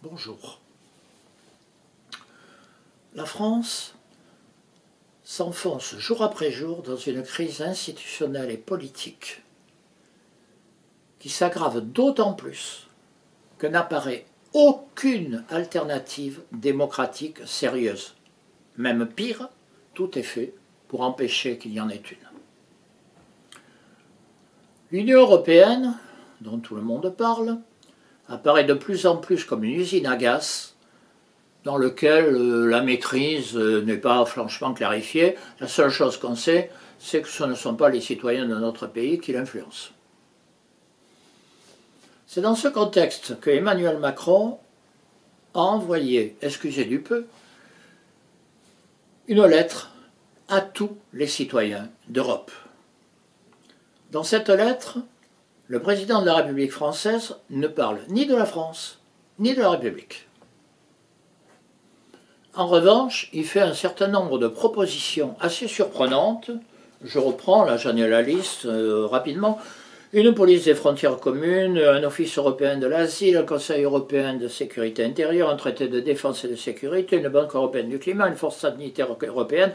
Bonjour. La France s'enfonce jour après jour dans une crise institutionnelle et politique qui s'aggrave d'autant plus que n'apparaît aucune alternative démocratique sérieuse. Même pire, tout est fait pour empêcher qu'il y en ait une. L'Union européenne, dont tout le monde parle, apparaît de plus en plus comme une usine à gaz dans laquelle la maîtrise n'est pas franchement clarifiée. La seule chose qu'on sait, c'est que ce ne sont pas les citoyens de notre pays qui l'influencent. C'est dans ce contexte que Emmanuel Macron a envoyé, excusez du peu, une lettre à tous les citoyens d'Europe. Dans cette lettre, le président de la République française ne parle ni de la France, ni de la République. En revanche, il fait un certain nombre de propositions assez surprenantes. Je reprends, là j'en ai la liste rapidement. Une police des frontières communes, un office européen de l'asile, un conseil européen de sécurité intérieure, un traité de défense et de sécurité, une banque européenne du climat, une force sanitaire européenne,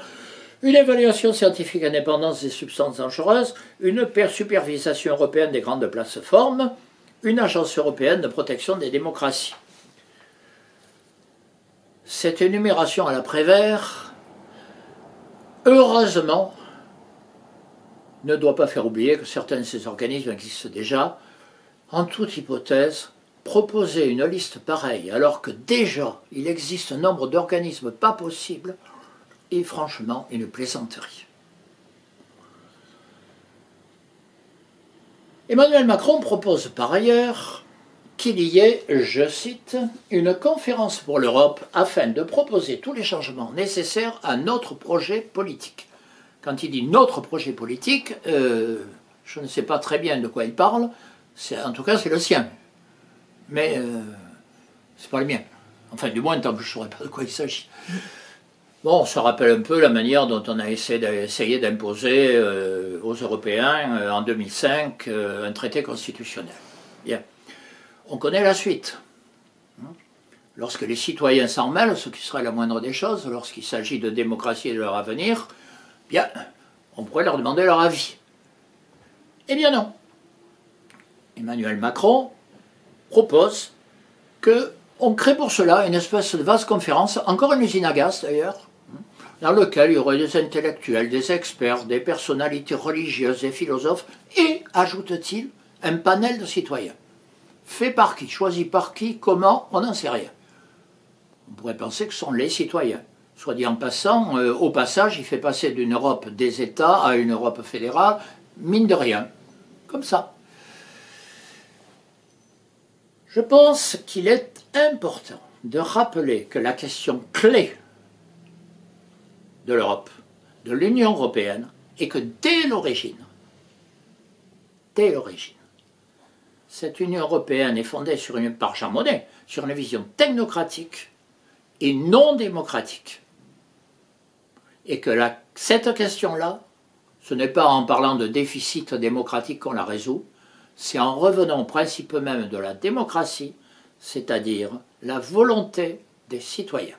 une évaluation scientifique indépendante des substances dangereuses, une supervision européenne des grandes plateformes, une agence européenne de protection des démocraties. Cette énumération à la Prévert, heureusement, ne doit pas faire oublier que certains de ces organismes existent déjà. En toute hypothèse, proposer une liste pareille alors que déjà il existe un nombre d'organismes pas possible est franchement une plaisanterie. Emmanuel Macron propose par ailleurs qu'il y ait, je cite, une conférence pour l'Europe afin de proposer tous les changements nécessaires à notre projet politique. Quand il dit notre projet politique, je ne sais pas très bien de quoi il parle, en tout cas c'est le sien, mais c'est pas le mien. Enfin du moins tant que je ne saurais pas de quoi il s'agit. Bon, ça rappelle un peu la manière dont on a essayé d'imposer aux Européens en 2005 un traité constitutionnel. Bien. On connaît la suite. Lorsque les citoyens s'en mêlent, ce qui serait la moindre des choses, lorsqu'il s'agit de démocratie et de leur avenir, bien, on pourrait leur demander leur avis. Eh bien non. Emmanuel Macron propose qu'on crée pour cela une espèce de vaste conférence, encore une usine à gaz d'ailleurs, dans laquelle il y aurait des intellectuels, des experts, des personnalités religieuses, des philosophes, et, ajoute-t-il, un panel de citoyens. Fait par qui, choisi par qui, comment, on n'en sait rien. On pourrait penser que ce sont les citoyens. Soit dit en passant, au passage, il fait passer d'une Europe des États à une Europe fédérale, mine de rien, comme ça. Je pense qu'il est important de rappeler que la question clé de l'Europe, de l'Union européenne, est que dès l'origine, cette Union européenne est fondée par Jean Monnet sur une vision technocratique et non démocratique. Et que cette question-là, ce n'est pas en parlant de déficit démocratique qu'on la résout, c'est en revenant au principe même de la démocratie, c'est-à-dire la volonté des citoyens.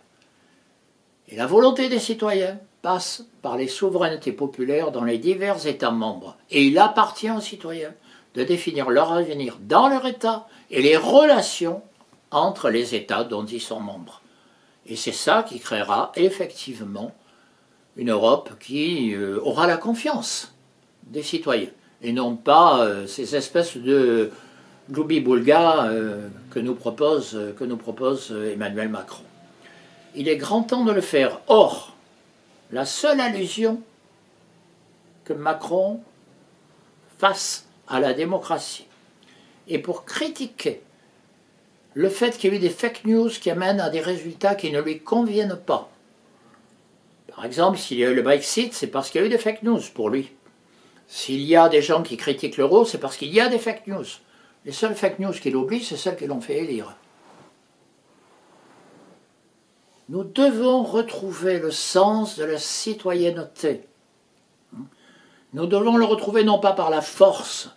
Et la volonté des citoyens passe par les souverainetés populaires dans les divers États membres. Et il appartient aux citoyens de définir leur avenir dans leur État et les relations entre les États dont ils sont membres. Et c'est ça qui créera effectivement une Europe qui aura la confiance des citoyens, et non pas ces espèces de gloubi-boulga que nous propose Emmanuel Macron. Il est grand temps de le faire. Or, la seule allusion que Macron fasse à la démocratie est pour critiquer le fait qu'il y ait eu des fake news qui amènent à des résultats qui ne lui conviennent pas. Par exemple, s'il y a eu le Brexit, c'est parce qu'il y a eu des fake news pour lui. S'il y a des gens qui critiquent l'euro, c'est parce qu'il y a des fake news. Les seules fake news qu'il oublie, c'est celles qui l'ont fait élire. Nous devons retrouver le sens de la citoyenneté. Nous devons le retrouver non pas par la force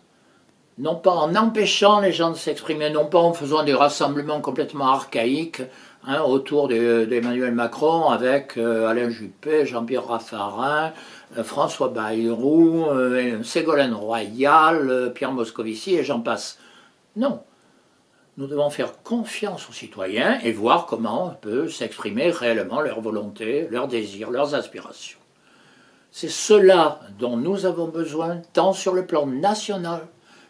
non pas en empêchant les gens de s'exprimer, non pas en faisant des rassemblements complètement archaïques autour d'Emmanuel Macron avec Alain Juppé, Jean-Pierre Raffarin, François Bayrou, Ségolène Royal, Pierre Moscovici et j'en passe. Non. Nous devons faire confiance aux citoyens et voir comment on peut s'exprimer réellement leur volonté, leurs désirs, leurs aspirations. C'est cela dont nous avons besoin, tant sur le plan national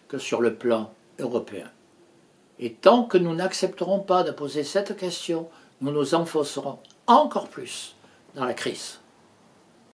que sur le plan européen. Et tant que nous n'accepterons pas de poser cette question, nous nous enfoncerons encore plus dans la crise.